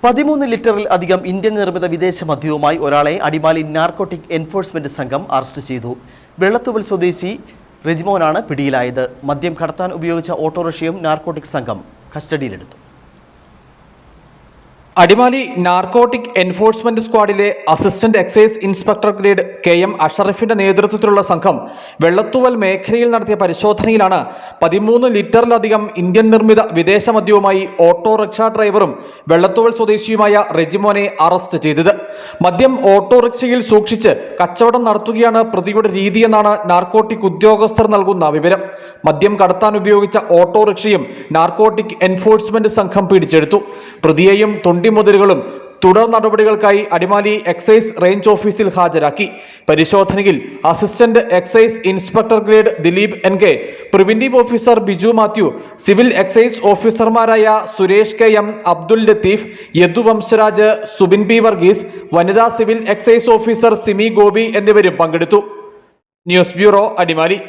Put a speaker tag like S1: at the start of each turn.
S1: 13 ലിറ്ററിൽ അധികം ഇന്ത്യൻ നിർമ്മിത വിദേശ മദ്യവുമായി ഒരാളെ അടിമാലി നാർക്കോട്ടിക് എൻഫോഴ്സ്മെന്റ് സംഘം അറസ്റ്റ് ചെയ്തു. വെള്ളത്തൂവൽ സ്വദേശി റെജിമോനാണ് പിടിയിലായത്. മദ്യം കടത്താൻ ഉപയോഗിച്ച ഓട്ടോറിക്ഷയും നാർക്കോട്ടിക് സംഘം കസ്റ്റഡിയിലെടുത്തു.
S2: അടിമാലി നാർക്കോട്ടിക് എൻഫോഴ്സ്മെന്റ് സ്ക്വാഡിലെ assistant excise inspector grade KM അഷറഫിന്റെ നേതൃത്വത്തിലുള്ള സംഘം വെള്ളത്തൂവൽ മേഖലയിൽ നടത്തിയ പരിശോധനയിലാണ് 13 ലിറ്ററിലധികം ഇന്ത്യൻ നിർമ്മിത വിദേശ മദ്യവുമായി ഓട്ടോറിക്ഷ ഡ്രൈവറും വെള്ളത്തൂവൽ സ്വദേശിയുമായ റെജിമോനെ അറസ്റ്റ് ചെയ്തത്. മദ്യം ഓട്ടോറിക്ഷയിൽ സൂക്ഷിച്ച് കച്ചവടം നടത്തുകയാണ് പ്രതിയുടെ രീതിയെന്നാണ് നാർക്കോട്ടിക് ഉദ്യോഗസ്ഥർ നൽകുന്ന വിവരം. മദ്യം കടത്താൻ ഉപയോഗിച്ച ഓട്ടോറിക്ഷയും നാർക്കോട്ടിക് എൻഫോഴ്സ്മെന്റ് സംഘം പിടിച്ചെടുത്തു. പ്രതിയെയും മുതലുകളും തുടർ നടപടികൾക്കായി അടിമാലി എക്സൈസ് റേഞ്ച് ഓഫീസിൽ ഹാജരാക്കി. പരിശോധനയിൽ assistant excise inspector grade Dileep NK, preventive officer Biju Mathew, civil excise ഓഫീസർമാരായ സുരേഷ് KM, അബ്ദുൽ ലത്തീഫ്, യദു വംശരാജ്, സുബിൻ P വർഗീസ്, വനിതാ civil excise officer Simi Gopi എന്നിവരും പങ്കെടുത്തു. News bureau, Adimali.